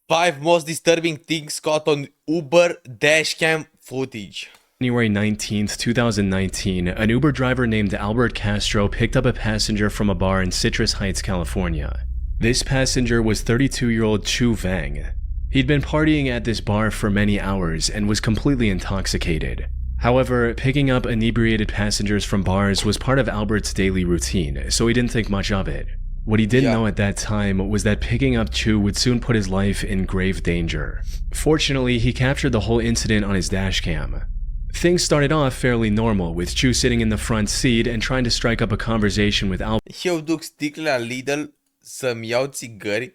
5 most disturbing things caught on Uber dashcam footage. January 19th, 2019, an Uber driver named Albert Castro picked up a passenger from a bar in Citrus Heights, California. This passenger was 32-year-old Chu Vang. He'd been partying at this bar for many hours and was completely intoxicated. However, picking up inebriated passengers from bars was part of Albert's daily routine, so he didn't think much of it. What he didn't know at that time was that picking up Chu would soon put his life in grave danger. Fortunately, he captured the whole incident on his dashcam. Things started off fairly normal, with Chu sitting in the front seat and trying to strike up a conversation with Albert. Eu duc sticle la Lidl să-mi iau țigări.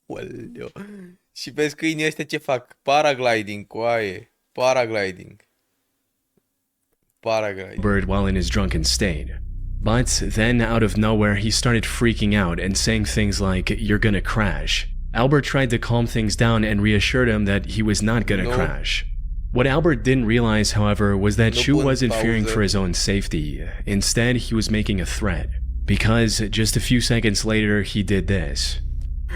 Oleu. Și vezi câinii ăștia ce fac? Paragliding, coaie. Paragliding. Albert while in his drunken state. But then, out of nowhere, he started freaking out and saying things like, "You're gonna crash." Albert tried to calm things down and reassured him that he was not gonna crash. What Albert didn't realize, however, was that Chu wasn't fearing for his own safety. Instead, he was making a threat. Because, just a few seconds later, he did this.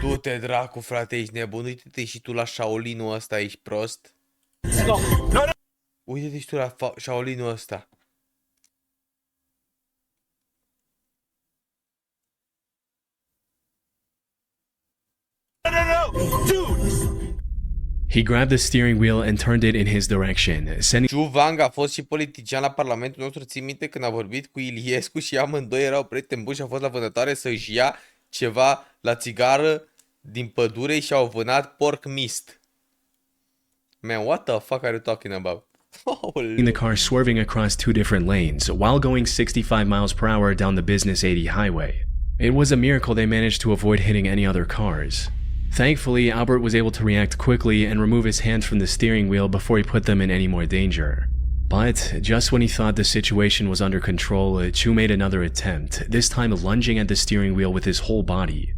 Du-te dracu, frate, ești nebun, uite-te și tu la Shaolinul ăsta, ești prost? Uite-te și tu la Shaolinul ăsta. He grabbed the steering wheel and turned it in his direction, sending... Chu Vang a fost și politician la Parlamentul nostru, ții minte când a vorbit cu Iliescu și amândoi erau prieteni buni și a fost la vânătoare să-și ia ceva la țigară din pădure și au vânat porc mist. Man, what the fuck are you talking about? In the car swerving across two different lanes while going 65 miles per hour down the Business 80 highway. It was a miracle they managed to avoid hitting any other cars. Thankfully, Albert was able to react quickly and remove his hands from the steering wheel before he put them in any more danger. But just when he thought the situation was under control, Chu made another attempt, this time lunging at the steering wheel with his whole body.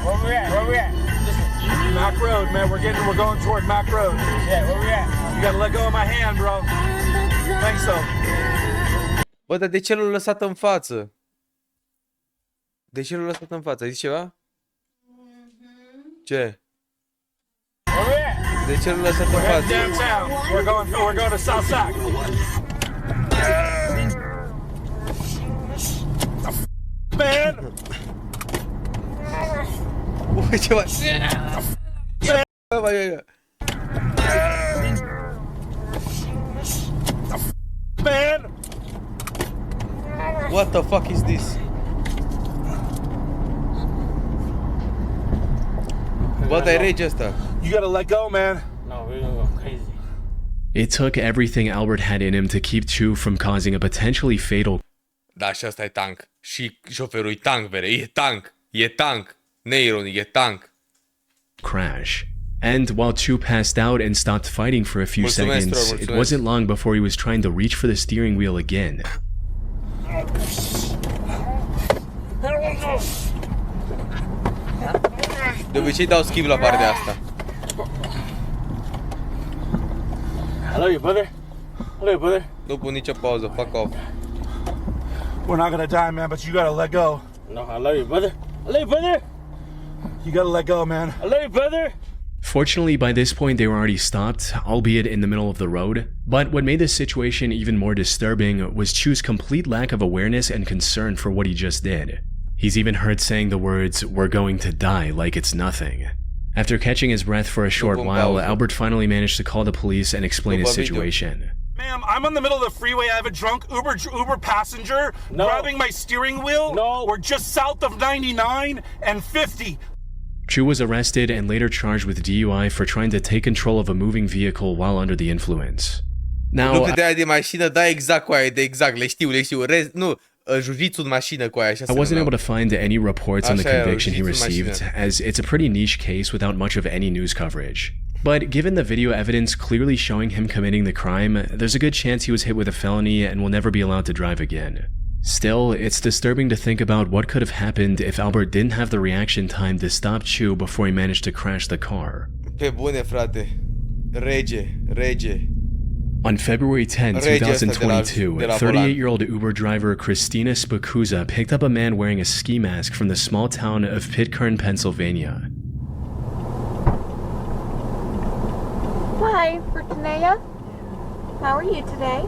Where we at? Where we at? Listen, Mac Road, man. We're going toward Mac Road. Yeah, where we at? You gotta let go of my hand, bro. Thanks, so. Bă, dar de ce l-a lăsat în față? De ce l-a lăsat în față? Ai zis ceva? Ce? De ce l-a lăsat în față? We're going to Southside. Man! Ui, ceva. Man! What the fuck is this? Bă, dar e rege ăsta. You gotta let go, man. No, we're gonna go crazy. It took everything Albert had in him to keep Chu from causing a potentially fatal... Da, și ăsta e tank. Și șoferul e tank, vere. E tank. E tank. Neironic, e tank. Crash. And while Chu passed out and stopped fighting for a few seconds, it wasn't long before he was trying to reach for the steering wheel again. De obicei dau schimb la partea asta. I love you, brother. I love you, brother. Nu pun nicio pauză, fuck off. We're not gonna die, man, but you gotta let go. No, I love you, brother. I love you, brother. You gotta let go, man. I love you, brother. Fortunately, by this point they were already stopped, albeit in the middle of the road. But what made this situation even more disturbing was Chu's complete lack of awareness and concern for what he just did. He's even heard saying the words, "We're going to die," like it's nothing. After catching his breath for a short while, Albert finally managed to call the police and explain his situation. Ma'am, I'm in the middle of the freeway. I have a drunk Uber passenger grabbing my steering wheel. No. We're just south of 99 and 50. Chu was arrested and later charged with DUI for trying to take control of a moving vehicle while under the influence. Now, Lucruri de aia de mașină, da, exact cu aia, de exact, le știu. Nu, jiu-jitsu în mașină cu aia, așa I wasn't able to find any reports on the conviction he received, as it's a pretty niche case without much of any news coverage. But given the video evidence clearly showing him committing the crime, there's a good chance he was hit with a felony and will never be allowed to drive again. Still, it's disturbing to think about what could have happened if Albert didn't have the reaction time to stop Chu before he managed to crash the car. Pe bune, frate. Rege. On February 10, 2022, 38-year-old Uber driver Christina Spacuza picked up a man wearing a ski mask from the small town of Pitcairn, Pennsylvania. Hi, Fortunea. How are you today?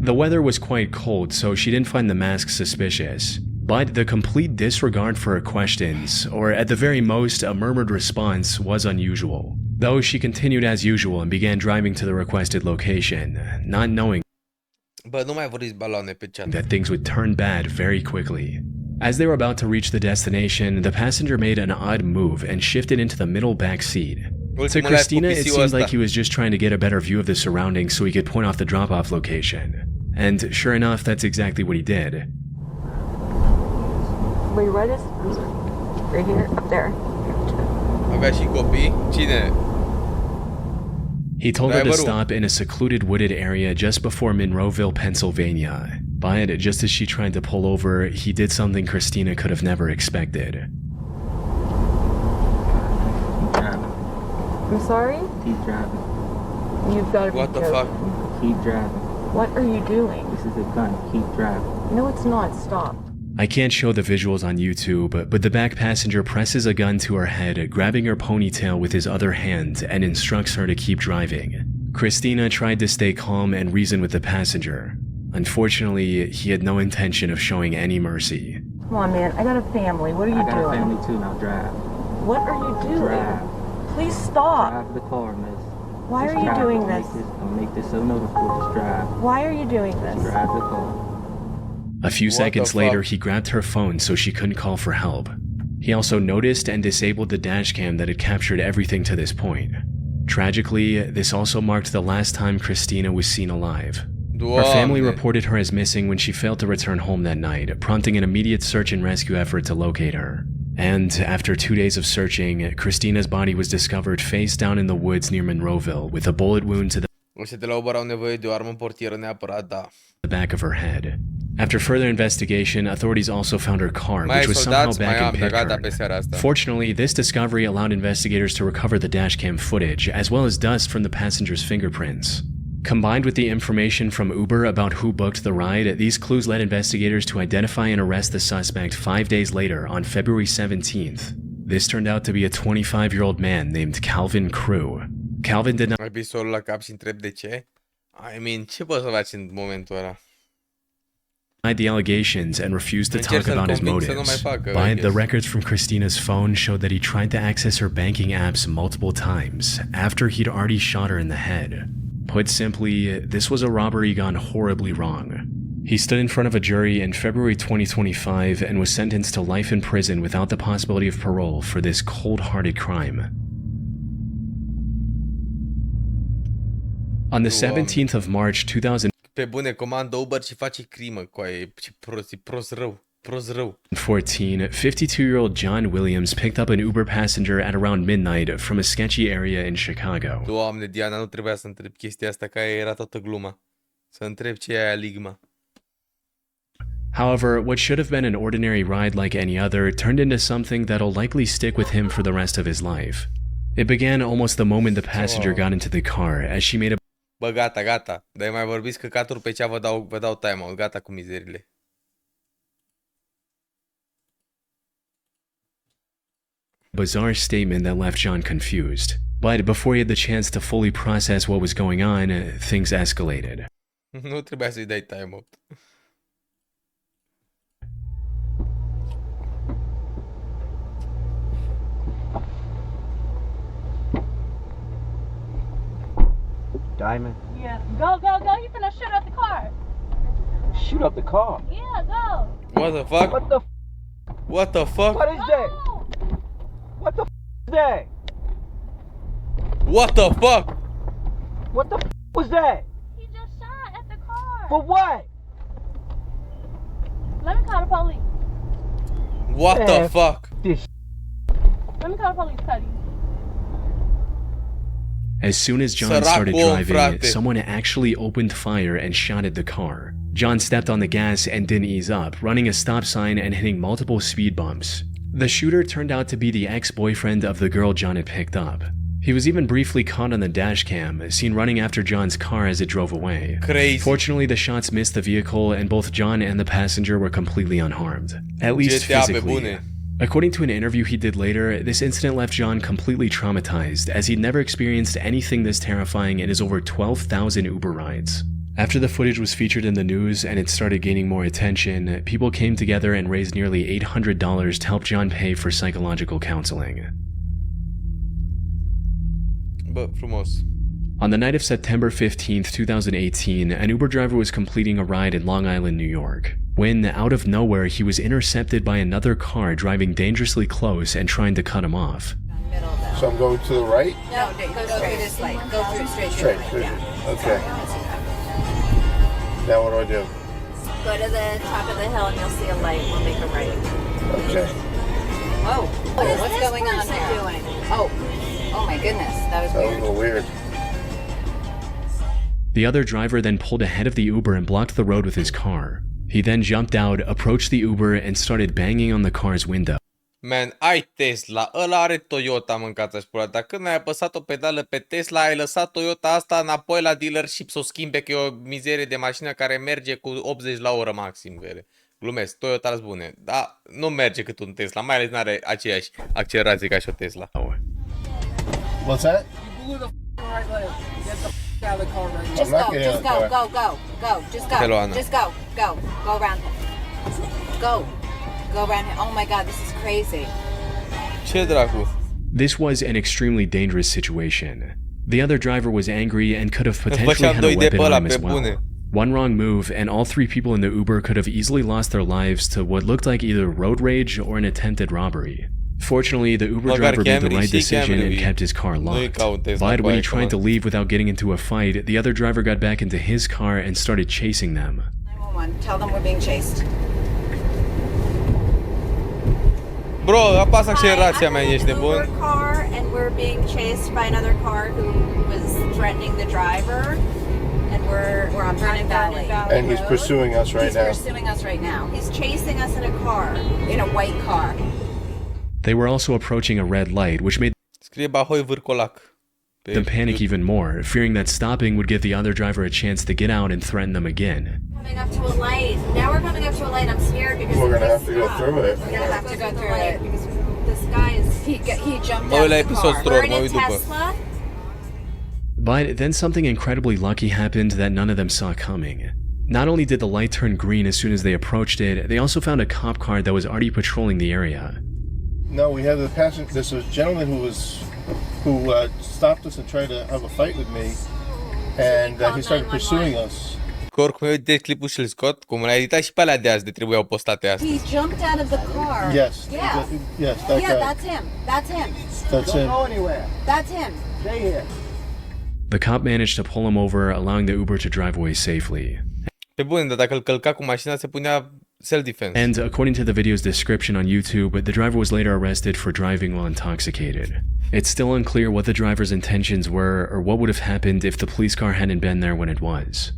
The weather was quite cold, so she didn't find the mask suspicious. But the complete disregard for her questions, or at the very most, a murmured response, was unusual. Though she continued as usual and began driving to the requested location, not knowing Bă, nu mai vorbiți baloane pe chat. that things would turn bad very quickly. As they were about to reach the destination, the passenger made an odd move and shifted into the middle back seat. To Ultimul Christina, live cu it PC-ul seemed ăsta. like he was just trying to get a better view of the surroundings so he could point off the drop-off location. And sure enough, that's exactly what he did. Where you right is? Right here, up there. Avea și copii? Cine? He told her to Driverul. stop in a secluded wooded area just before Monroeville, Pennsylvania. But just as she tried to pull over, he did something Christina could have never expected. Keep driving. I'm sorry? Keep driving. You've got to be What the joking. fuck? Keep driving. What are you doing? This is a gun. Keep driving. No, it's not. Stop. I can't show the visuals on YouTube, but the back passenger presses a gun to her head, grabbing her ponytail with his other hand, and instructs her to keep driving. Christina tried to stay calm and reason with the passenger. Unfortunately, he had no intention of showing any mercy. Come on, man. I got a family. What are you I got a doing? family too. Now drive. What are you doing? Drive. Please stop. Drive the car, miss. Why Just are you drive. doing Don't this? Don't make this so noticeable. Just drive. Why are you doing this? Drive the car. A few What seconds the later, fuck? he grabbed her phone so she couldn't call for help. He also noticed and disabled the dashcam that had captured everything to this point. Tragically, this also marked the last time Christina was seen alive. Her family Doamne. reported her as missing when she failed to return home that night, prompting an immediate search and rescue effort to locate her. And after 2 days of searching, Christina's body was discovered face down in the woods near Monroeville with a bullet wound to the Ăștia de la Uber au nevoie de o armă portieră neapărat, da. back of her head. After further investigation, authorities also found her car, Mai which ai was somehow soldați? Mai back am, in dar gata Pittsburgh. pe seara asta. Fortunately, this discovery allowed investigators to recover the dashcam footage, as well as dust from the passenger's fingerprints. Combined with the information from Uber about who booked the ride, these clues led investigators to identify and arrest the suspect 5 days later on February 17th. This turned out to be a 25-year-old man named Calvin Crew. Calvin did not Ai pisolul la cap și întreb de ce? I mean, ce poți să faci în momentul ăla? deny the allegations and refused to Încerc talk să-l about his conving să nu mai motives. facă, I But the guess. records from Christina's phone showed that he tried to access her banking apps multiple times after he'd already shot her in the head. Put simply, this was a robbery gone horribly wrong. He stood in front of a jury in February 2025 and was sentenced to life in prison without the possibility of parole for this cold-hearted crime. On the 17th of March 2000, Pe bune, comandă Uber și face crimă, coaie, ce prost, e prost rău, prost rău. 2014, 52-year-old John Williams picked up an Uber passenger at around midnight from a sketchy area in Chicago. Doamne, Diana, nu trebuia să întreb chestia asta, că aia era toată gluma. Să întreb ce e aia ligma. However, what should have been an ordinary ride like any other turned into something that'll likely stick with him for the rest of his life. It began almost the moment the passenger got into the car, as she made a Bă, gata, gata. Dar mai vorbiți căcaturi pe cea, vă dau time-out. Gata cu mizerile. bizarre statement that left John confused. But before he had the chance to fully process what was going on, things escalated. Nu trebuia să-i dai time-out. Diamond. Yeah. Go, go, go. You finna shoot up the car. Shoot up the car. Yeah, go. What the fuck? What the? What the fuck? What is that? Go. What the is that? What the fuck? What the was that? He just shot at the car. For what? Let me call the police. What the Man, fuck? This. Let me call the police, Cuddy. As soon as John Sărac started om, driving, frate. someone actually opened fire and shot at the car. John stepped on the gas and didn't ease up, running a stop sign and hitting multiple speed bumps. The shooter turned out to be the ex-boyfriend of the girl John had picked up. He was even briefly caught on the dash cam, seen running after John's car as it drove away. Crazy. Fortunately, the shots missed the vehicle and both John and the passenger were completely unharmed, at least GTA pe physically. bune. According to an interview he did later, this incident left John completely traumatized as he'd never experienced anything this terrifying in his over 12,000 Uber rides. After the footage was featured in the news and it started gaining more attention, people came together and raised nearly $800 to help John pay for psychological counseling. Bă, frumos. On the night of September 15th, 2018, an Uber driver was completing a ride in Long Island, New York, when, out of nowhere, he was intercepted by another car driving dangerously close and trying to cut him off. So I'm going to the right? No, go through this light. Go through straight. Straight. Yeah. Okay. Now what do? Go to the top of the hill and you'll see a light. We'll make a right. Okay. Whoa. What's going on here? Oh my goodness. That was That was a weird. little weird. The other driver then pulled ahead of the Uber and blocked the road with his car. He then jumped out, approached the Uber, and started banging on the car's window. Man, ai Tesla, ăla are Toyota, mâncați-aș pula. Dar când ai apăsat o pedală pe Tesla, ai lăsat Toyota asta înapoi la dealership să o schimbe, că e o mizerie de mașină care merge cu 80 la oră maxim, vere. Glumesc, Toyota-s bune, dar nu merge cât un Tesla, mai ales n-are aceeași accelerație ca și o Tesla. What's that? Just not go. getting Just out of the go. Just go. Hello, Anna. Just go. Go around him. Go around him. Oh my God, this is crazy. Ce dracu? This was an extremely dangerous situation. The other driver was angry and could have potentially Făceam had a doi de weapon pe on ăla him as pe well. bune. One wrong move, and all three people in the Uber could have easily lost their lives to what looked like either road rage or an attempted robbery. Fortunately, the Uber driver made the right decision and kept his car locked. But when he tried to leave without getting into a fight, the other driver got back into his car and started chasing them. 911. Tell them we're being chased. Bro, apasă accelerația mea, ești Uber nebun? car and we're being chased by another car who was threatening the driver. And we're on Vernon Valley. And he's Road. pursuing us right He's now. pursuing us right now. He's chasing us in a car, in a white car. They were also approaching a red light, which made Scrie Bahoi Vârcolac. Pe them panic even more, fearing that stopping would give the other driver a chance to get out and threaten them again. Coming up to a light. Now we're coming up to a light. I'm scared because We're if gonna we have to go stop, through it. We're gonna have to go through it because this guy is he jumped Mă out uit la of the episod car. Stror, We're in mă a uit după. Tesla. But then something incredibly lucky happened that none of them saw coming. Not only did the light turn green as soon as they approached it, they also found a cop car that was already patrolling the area. No, we have the passenger. There's a gentleman who stopped us and tried to have a fight with me, and he started pursuing us. Că oricum eu edit clipul și-l scot, cum l-ai editat și pe alea de azi de trebuiau postate astăzi. He jumped out of the car. Yes. Yeah. Yes, that Yeah, guy. that's him. That's him. That's him. That's him. The cop managed to pull him over, allowing the Uber to drive away safely. Pe bune, dar dacă îl călca cu mașina se punea self-defense. And according to the video's description on YouTube, the driver was later arrested for driving while intoxicated. It's still unclear what the driver's intentions were or what would have happened if the police car hadn't been there when it was.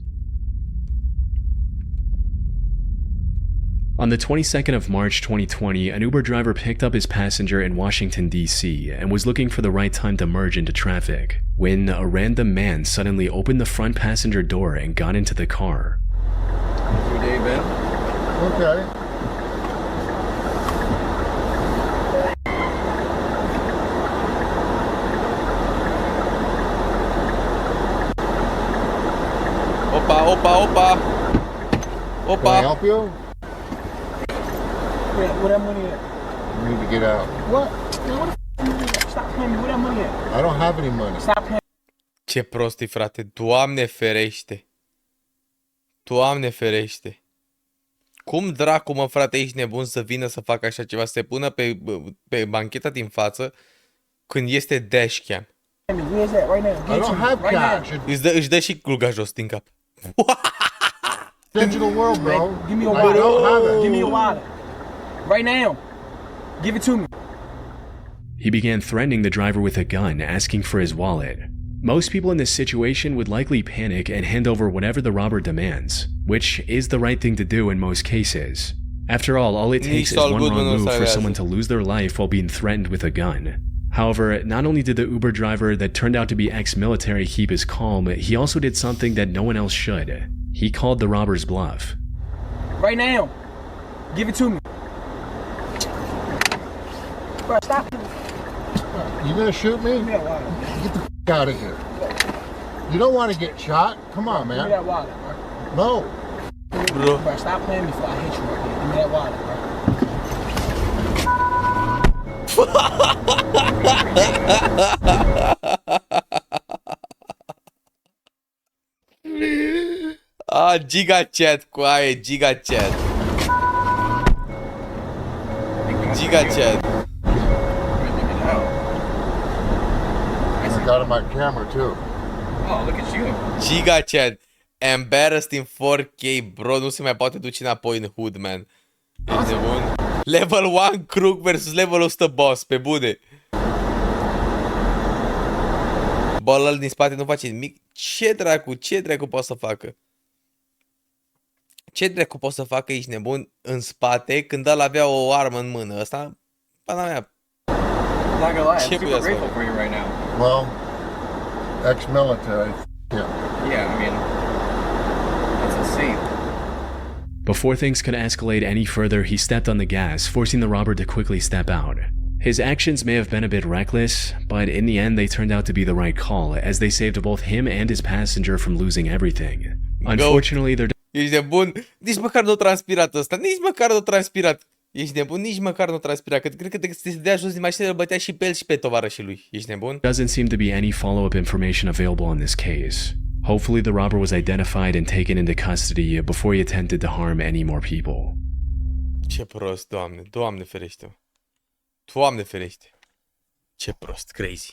On the 22nd of March 2020, an Uber driver picked up his passenger in Washington, D.C. and was looking for the right time to merge into traffic when a random man suddenly opened the front passenger door and got into the car. How's your day been? Okay. Opa! Can I help you? Where that money at? You need to get out. What? Man, what the f*** stop paying me. Where that money at? I don't have any money. Stop paying. Ce prosti, frate. Doamne ferește. Doamne ferește. Cum dracu, mă, frate, ești nebun să vină să facă așa ceva, să se pună pe bancheta din față când este dashcam. Where's that right now? I don't have cash. Își dă și gluga jos din cap. Digital world, bro. Man, give me your I wallet. don't have it. Give me your wallet. Right now. Give it to me. He began threatening the driver with a gun, asking for his wallet. Most people in this situation would likely panic and hand over whatever the robber demands, which is the right thing to do in most cases. After all it takes is one wrong move for someone to lose their life while being threatened with a gun. However, not only did the Uber driver that turned out to be ex-military keep his calm, he also did something that no one else should. He called the robber's bluff. Right now. Give it to me. Bro, stop. You gonna shoot me? Give me that wallet. Get the f out of here. You don't want to get shot? Come on, Give me man. that wallet, bro. No. Bro. Bro, stop playing before I hit you right here. Give me that wallet, bro. Ah, giga chat cu aia, giga chat. Giga chat. I got on my camera too. Oh, look at you. Giga chat. Embarrassed in 4K, bro, nu se mai poate duce înapoi în hood, man. Ești de bun? Level 1 crook versus level 100 boss, pe bune. Bă, ăla din spate nu face nimic. Ce dracu poate să facă? Ce dracu poate să facă, ești nebun, în spate când ăla avea o armă în mână? Ăsta, pana mea. Not gonna lie, I'm Ce super putea să grateful facă? for you right now. Well, ex-military. Yeah. Yeah, I mean, that's insane. Before things could escalate any further, he stepped on the gas, forcing the robber to quickly step out. His actions may have been a bit reckless, but in the end they turned out to be the right call, as they saved both him and his passenger from losing everything. Unfortunately, their Ești nebun? Nici măcar nu a transpirat ăsta, nici măcar nu a transpirat. Ești nebun? Nici măcar nu a transpirat. Cred că te dea jos din mașină, îl bătea și pe el și pe tovarășii lui. Ești nebun? doesn't seem to be any follow-up information available on this case. Hopefully the robber was identified and taken into custody before he attempted to harm any more people. Ce prost, Doamne, Doamne ferește. Doamne ferește. Ce prost, crazy.